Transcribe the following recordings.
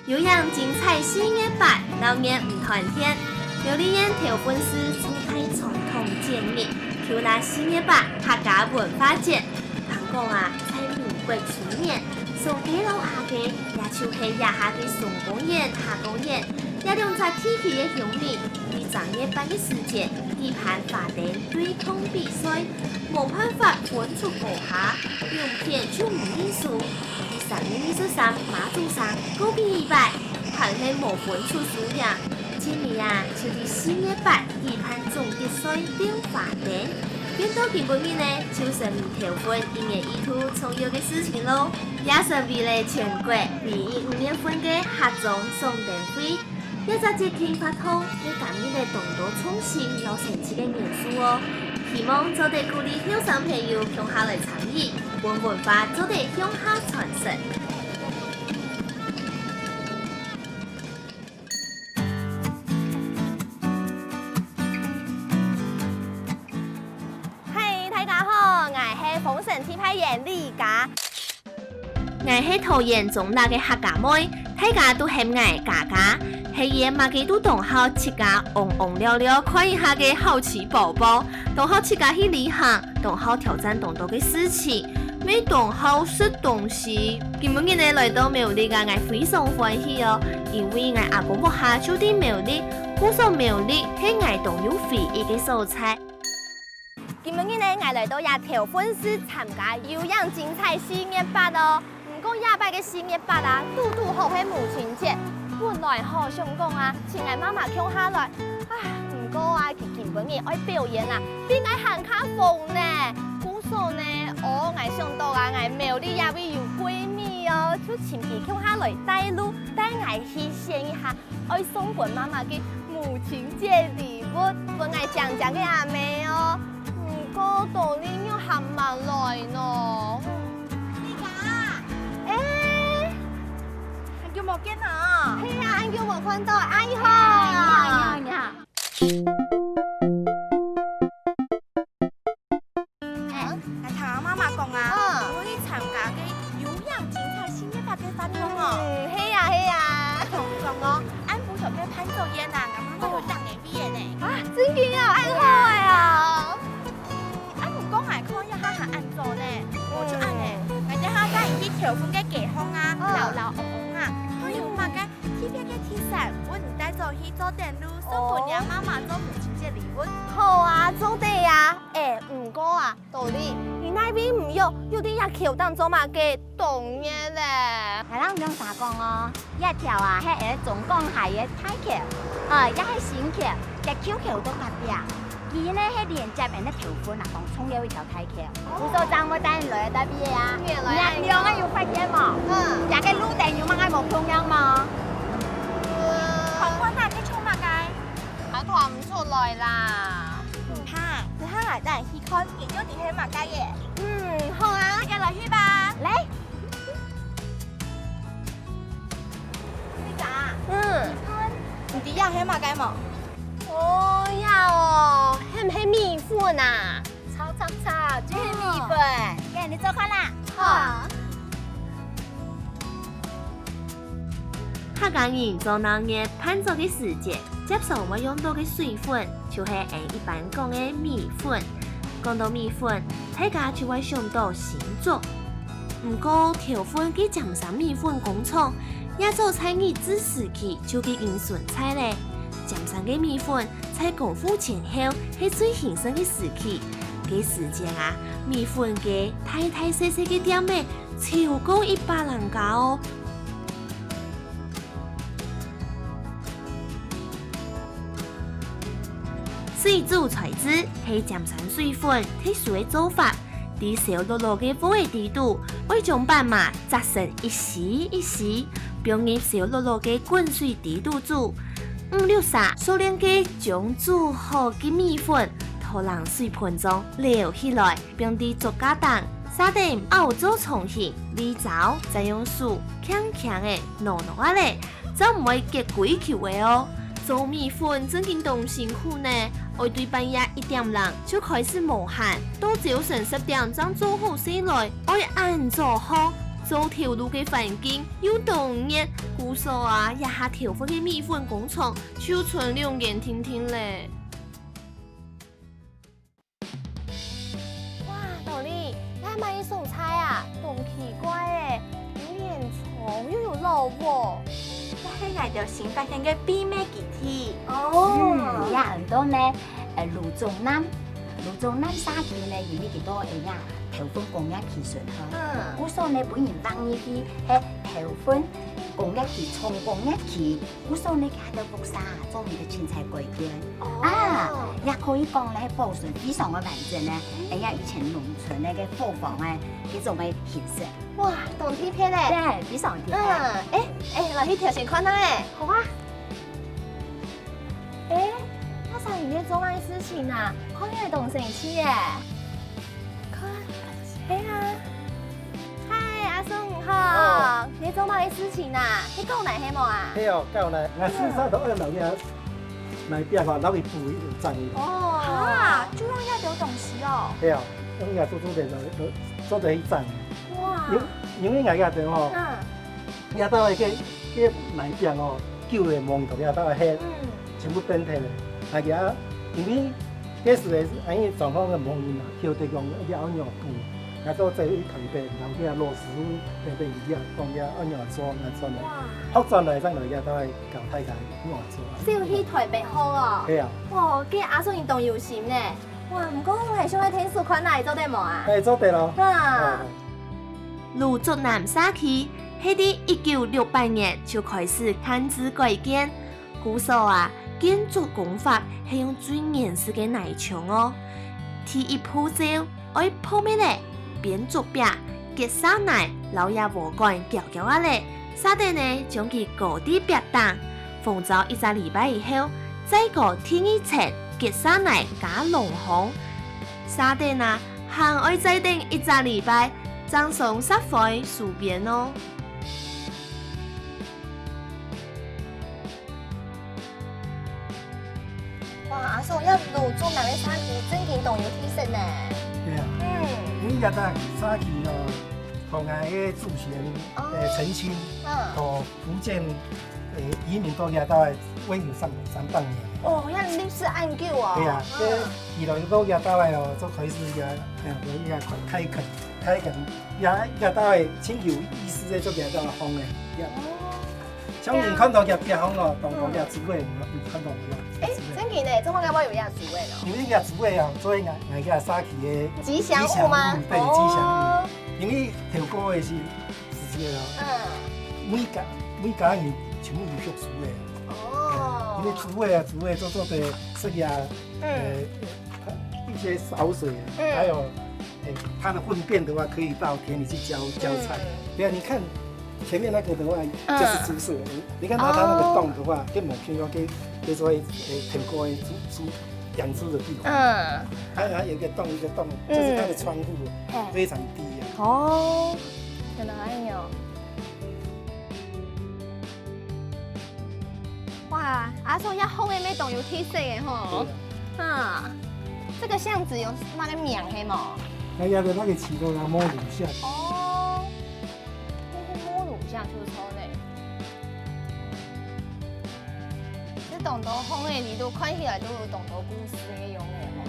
有样精彩4月8，老年唔团天。苗栗县头粉丝重开传统节日，就拿4月8客家文化节。听讲啊，在民国初年，上街楼下嘅，也就是野下嘅上公园、下公园，也两只天气嘅乡民，喺3月8嘅時節舉辦法定對抗比賽，冇辦法分出高下，用片就唔認輸。3月23馬祖上高比200，還係冇分出輸贏。今年啊，就喺4月8舉辦總決賽定法定。變到今個月呢，就是頭份1月1號重要嘅事情咯，也是為了全國2015年份嘅客莊送電會，一隻節慶發通，要感染嚟動到充實有成績嘅元素哦。希望做地鼓勵後生朋友向下來參與，本文化做地向下傳承。豐盛天派人李家，我係桃園中大嘅客家妹，大家都係我家家，係嘢馬基都同好設家紅紅亮亮看一下嘅好奇寶寶，同好設家去旅行，同好挑戰同多嘅事情，每同好食東西。今日呢來到苗栗嘅，我非常歡喜哦，因為我阿公屋下住啲苗栗，古上苗栗係我同有回憶嘅素材。今日呢，我來到亞頭粉絲參加有樣精彩4月8哦。唔過亞伯嘅4月8啊，拄好係母親節。本來好想講啊，請我媽媽搶下來。唉，唔過啊，佢今日愛表演啊，比我行卡風呢。故所呢，我想到啊，我苗栗也會有閨蜜哦，就請佢搶下來帶路，帶我去xem一下愛送給媽媽嘅母親節禮物，本我講嘅阿妹哦。個道理要行埋來咯。你講，叫莫見啊？係啊，俺叫莫看到，阿姨好。你好。我同我媽媽講啊，我去參加嘅有樣精彩4月8嘅活動哦。係啊。同講我，俺不想去攀做煙啊，我媽媽有當嘅畢業呢。啊，真嘅啊，俺好嘅啊。我就按呢，我哋下帶去條款嘅街坊啊，流流紅啊，還有乜嘅貼片嘅貼紙，我唔帶走去做電路，送俾媽媽做母親節禮物。好啊，做得啊。唔過啊，道理你那邊唔有啲日橋當做乜嘅動嘢咧？係啦，唔用啥講哦，一條啊係總共係嘅大橋，一係新橋，隻橋都隔壁。佢呢係連接人的條款啊，同衝咗一條大橋。胡所長我帶你來得邊啊？日亮啊要發現嘛，日嘅路定要乜嘢冇中央嘛？同坤啊，你衝乜嘅？我睇唔出來啦。唔怕，你下嚟帶人去看，見咗啲係乜嘅嘢？好啊，一來去吧。嚟。你講，唔知有係乜嘅冇？哦呀哦，係唔係米粉啊？炒，即係米粉。嘅，你做開啦。好。客家人做農業盼做嘅時節，接受我用到嘅水粉，就係一般講嘅米粉。講到米粉，大家就會想到新竹。唔過頭份嘅尖山米粉工廠，也做產業自時期就嘅因順菜咧。尖山嘅米粉在功夫前後係最興盛嘅時期，嘅時間啊，米粉嘅大細嘅店面超過100人家哦。水煮菜子係尖山水粉特殊嘅做法，啲小落落嘅火嘅底度，會將白米炸成一絲一絲，並入小落落嘅滾水底度煮。5、6撒數量嘅將煮好嘅米粉拖冷水盆中撈起來，並啲竹架檔撒點熬做重形，瀝糟再用水輕輕嘅糯糯啊咧，就唔會結鬼球嘅哦。做米粉真係咁辛苦呢，我對半夜1點鐘就開始冒汗，到早晨10點鐘做好先來，我按做好。做头路嘅环境又动热，故所啊也下条粉嘅米粉工厂就存2年天天咧。哇，豆粒，你还买一送菜啊？咁奇怪诶，有点稠又有肉喎。那是我哋新發現嘅秘密基地。哦，也很多呢，泸州南沙區呢，因為幾多誒呀，頭粉工業技術哈，故所呢本人當入去，係頭粉工業區、重工業區，故所呢佢喺度復沙做呢個青菜改建，也可以講咧保存非常嘅完整呢，誒呀以前農村呢嘅貨房呢，呢種嘅形式，哇，懂貼片咧。對，非常貼切。來去條先看下誒。好啊。他在裡面做乜事情啊？看起來懂神氣耶。看，嗨，阿叔你好，你做乜事情啊？你講嚟係冇啊？嘿哦，夠啦！我先生都按老嘢嚟邊話攞去補一陣。哦，啊，就用一條東西哦。嘿哦，用嘢做得一陣。哇。因為我哋哦，也都係嘅嚟邊哦，叫嘅網度也都係黑，全部變態咧。大家因為嗰時係安尼狀況嘅網員啊，叫地講一啲安樣補，我都在一旁邊，然後啲落實喺邊啲啊，講啲安樣做安做嚟，學轉嚟真嚟也都係搞大家安做。少去台北好哦。係啊。哇，嘅阿叔你動搖心呢？哇，唔過我係想去聽數款嚟做得冇啊？係做得咯。泸州南沙區喺啲1968年就開始勘治改建，故所啊建築工法係用最原始嘅泥牆哦。第一步驟愛鋪咩咧？邊竹壁結沙泥，留入禾稈攪攪啊咧，沙地呢將佢高啲壁擋，封咗1個禮拜以後，再過第2層結沙泥加龍紅，沙地啊還愛再等1個禮拜。張松沙灰樹邊哦。哇，阿叔一路做南嘅沙區，真見動搖天色呢。係啊。因為嗰單沙區哦，同我嘅祖先陳清，同福建移民到也都係威嚴300年。哦，一歷史悠久哦。係啊，即係2到也都係哦，就開始也開墾，也都係清朝意思咧，做也都係紅嘅。像你看到嘅別紅哦，當當嘅主位唔看到嘅。真見咧，怎麼解我有一主位咯？因為嘅主位啊，做嘅嘅沙區嘅吉祥物嗎？對，吉祥物。因為條歌嘅是嘅咯。每家人全部有屬主位。哦。因為主位做的設計啊，一些掃水，還有它的糞便的話，可以到田裡去澆菜。對啊，你看前面那個的話，就是豬舍。你看它那個洞的話，跟某片要給做挺過豬養豬的地方。還有一個洞，就是它的窗戶非常低啊。哦，原來有。哇，阿叔一空嘅咩動搖天色嘅吼。這個巷子有乜嘅名係冇？那要的那個起頭叫摸乳巷。哦，這是摸乳巷出錯呢。這棟島空嘅你都看起來都有棟島故事嘅樣嘅吼。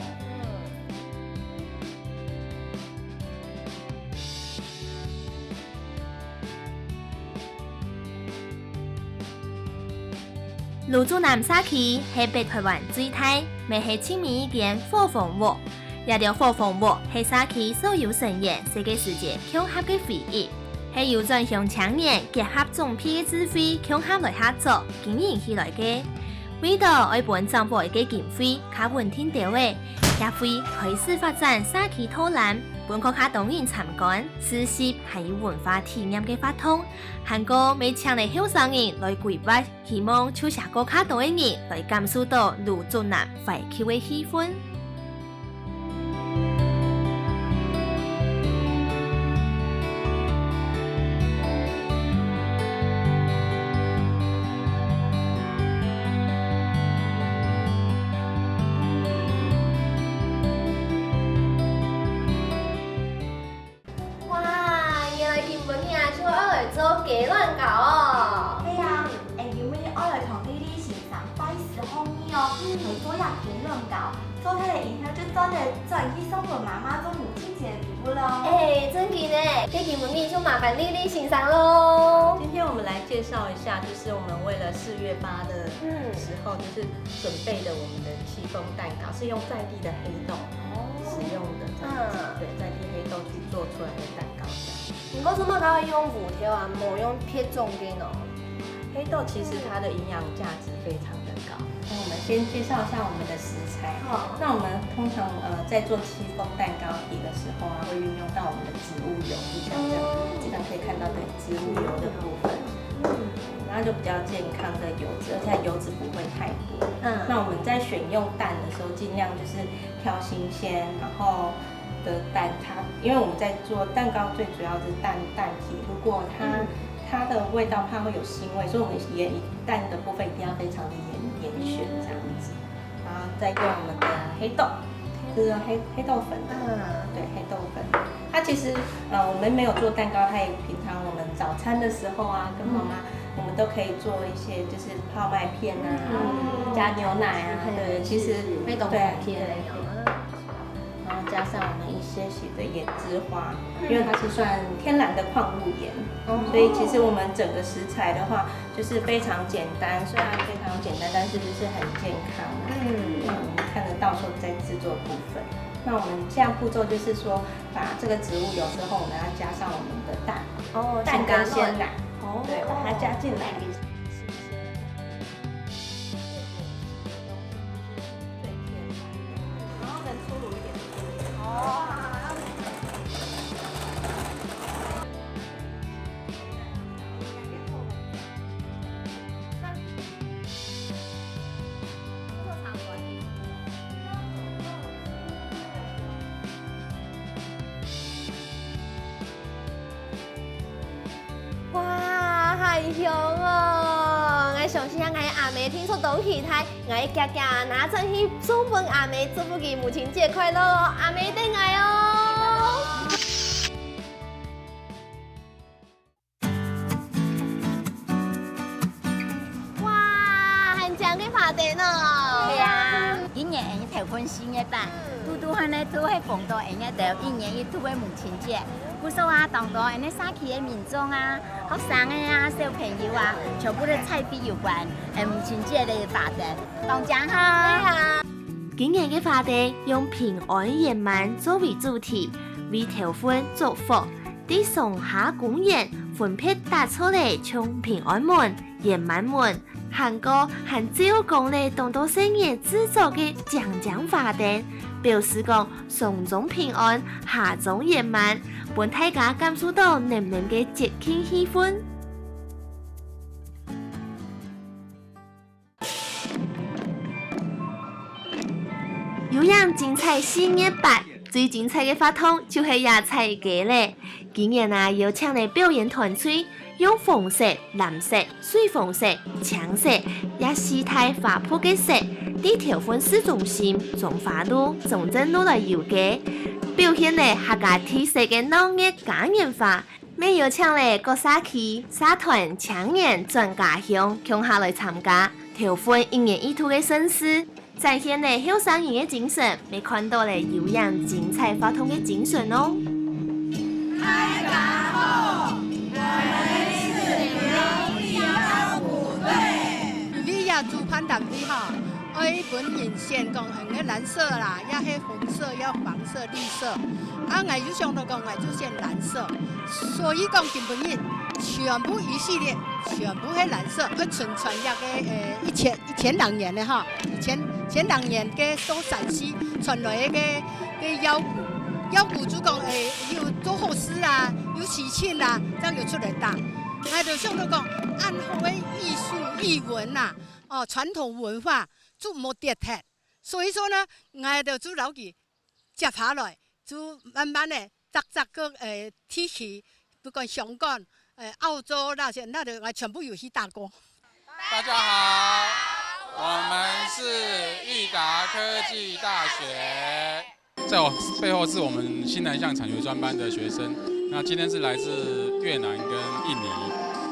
泸州南沙區係北台灣最大，未係清明一間火鳳凰。也條火鳳凰係沙區所有成員世界世界強合嘅回憶，係由專向青年結合總批嘅智慧強合來合作經營起來嘅。為到愛本政府嘅經費較穩定到位，也會開始發展沙區討論，本國較多人參觀、實習，還有文化體驗嘅活動。韓國未請嚟後生人來規劃，希望抽下個較多嘅人來感受到泸州南懷舊嘅氣氛。做迄个以后就做个转去送给妈妈做母亲节礼物咯。哎，真奇呢，这节目就麻烦丽丽欣赏喽。今天我们来介绍一下，就是我们为了4月8的时候，就是准备的我们的戚风蛋糕，是用在地的黑豆使用的这样子，对，在地黑豆去做出来的蛋糕这样。不过怎么搞用五条啊，没用撇种的呢？黑豆其实它的营养价值非常的高。那我们先介绍一下我们的食材。那我们通常在做戚风蛋糕皮的时候啊，会运用到我们的植物油，就像这样可以看到的植物油的部分。然后就比较健康的油脂，而且油脂不会太多。那我们在选用蛋的时候，尽量就是挑新鲜，然后的蛋因为我们在做蛋糕最主要是蛋体，如果它的味道怕会有腥味，所以我们蛋的部分一定要非常的严选这样子。然后再用我们的黑豆，就是黑豆粉的，对，黑豆粉。它其实我们没有做蛋糕，它也平常我们早餐的时候啊，跟妈妈我们都可以做一些就是泡麦片啊，加牛奶啊，对，其实黑豆对片。然后加上我们一些许的盐之花，因为它是算天然的矿物盐，所以其实我们整个食材的话就是非常简单，虽然非常简单，但是就是很健康。我们看得到说在制作部分。那我们这样步骤就是说，把这个植物油之后，我们要加上我们的蛋，蛋跟鲜奶，对，把它加进来。哇，太香哦！我相信我阿妹听说都期待，我家家拿出去送份阿妹，祝福她母亲节快乐哦！阿妹等我哦！哇，很强的发电哦！对啊，今年会调分4月8，拄汉咧做迄逢到会咧到1年1度的母亲节。不说啊，当多因咧xã區嘅民眾啊、學生啊、小朋友啊，全部都菜比有關，母親節嘅活動，當正好。啊！今年嘅花地用平安圓滿作為主題，為頭份祝福。啲上下公園分別打出嚟從平安門、圓滿門，韓國和趙公咧當到新年製作嘅獎花燈，表示講上中平安，下中圓滿。本大家感受到濃濃嘅節慶氣氛。有樣精彩4月8，最精彩嘅活動就係野菜街咧。今年啊，邀請嚟表演團隊用紅色、藍色、水紅色、橙色也四態花圃嘅色，喺條份市中心、中華路、中正路來遊街。表現咧客家特色嘅農業嘉年華，咩邀請咧各社區、社團、青年全家鄉共下來參加，條份1年1度嘅盛事，展現咧後生人嘅精神，未看到咧有樣精彩活動嘅精神哦。開家好，我們是苗栗高虎隊。你呀主辦單位哈。本人先講係嘅藍色啦，也係紅色，也黃色、綠色。啊，我就想到講，我就選藍色。所以講今本人全部一系列，全部係藍色。佢傳一個前兩年嘅哈，前兩年嘅到陝西傳來嘅腰鼓就講有做好事啊，有喜慶啊，這樣就出嚟打。我就想到講，按好嘅藝術藝文呐，傳統文化。就冇跌脫，所以說呢，我就做老記接下來，就慢慢的逐個提起，不管香港、澳洲那些，那就我全部有去打過。大家好，我們是裕達科技大學，在我背後是我們新南向產學專班的學生，那今天是來自越南跟印尼，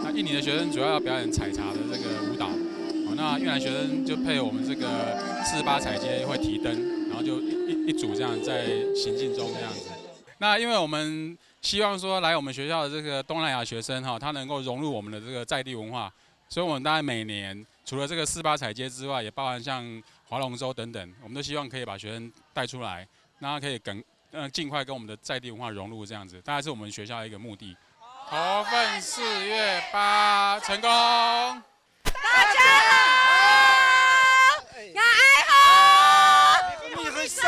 那印尼的學生主要要表演採茶的這個舞蹈。那越南學生就配合我們這個48彩街會提燈，然后就一组这样在行进中这样子。那因为我们希望说来我们学校的这个东南亚学生他能够融入我们的这个在地文化，所以我们大概每年除了这个4·8踩街之外，也包含像划龙舟等等，我们都希望可以把学生带出来，让他可以尽快跟我们的在地文化融入这样子，大概是我们学校的一个目的。头份4月8成功！大家好，我爱好，你会上。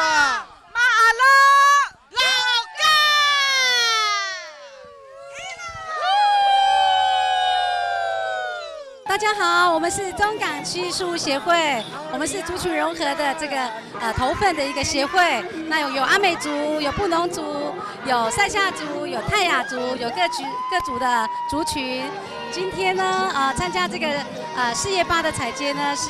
大家好，我们是中港区事务协会，我们是族群融合的这个头份的一个协会。那有阿美族，有布农族，有塞夏族，有泰雅族，有各族的族群。今天呢，参加这个4月8的踩街呢，是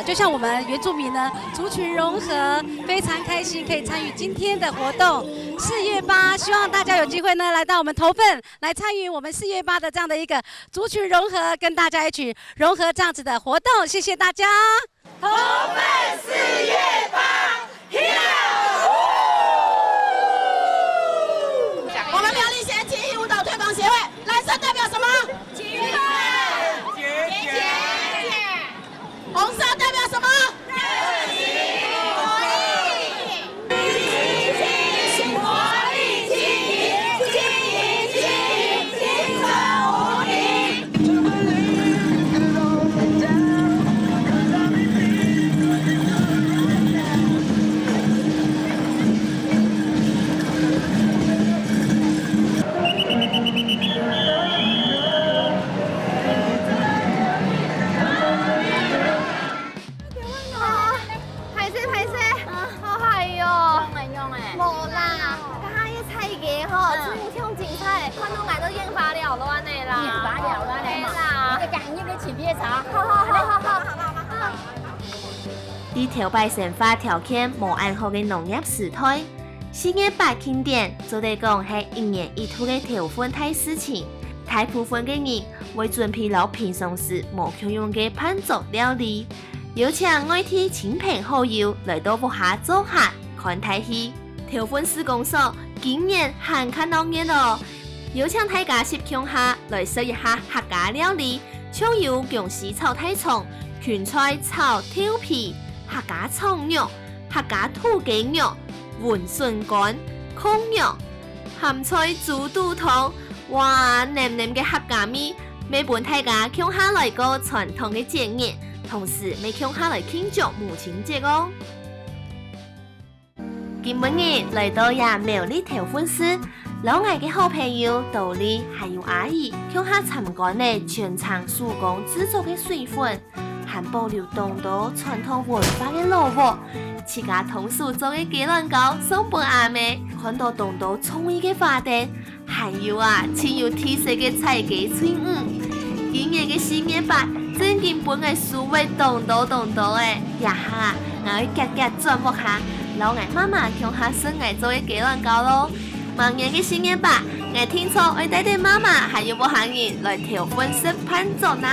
就像我们原住民呢，族群融合，非常开心可以参与今天的活动。4月8，希望大家有机会呢来到我们头份来参与我们4月8的这样的一个族群融合，跟大家一起融合这样子的活动。谢谢大家。头份4月8，跳舞。我们苗栗县记忆舞蹈推广协会，蓝色代表什么？节俭。红色代表什么？热情活力。活力经营，青春无垠。伫头摆生活条件无按好嘅农业时代，4月8庆典做嚟讲係1年1度嘅頭份大事情。大部分嘅人會準備留平常時無享用嘅烹飪料理，邀請外地親朋好友來到屋下做客看大戲。頭份施工所今年很看到熱咯，邀請大家攝鄉下來試一下客家料理，像有薑絲炒大蔥、芹菜炒調皮。客家蔥肉、客家土雞肉、雲筍乾、控肉、鹹菜豬肚湯，哇！黏黏嘅客家味，每本大家鄉下來個傳統嘅節日，同時每鄉下來慶祝母親節哦。今日來到呀苗栗頭份市，老外嘅好朋友道理還有阿姨，鄉下參觀嘅全場手工製作嘅水粉。還保留當地傳統文化嘅老物，自家同事做嘅雞卵糕送俾阿妹，看到當地創意嘅花燈，還有親有特色嘅菜雞脆魚。今年嘅4月8，真見本嘅數位當地誒，呀哈，我會夾夾轉播下，老外媽媽鄉下生愛做嘅雞卵糕咯。明年嘅4月8，我聽說會帶啲媽媽還有冇行人來頭份市攀走呢。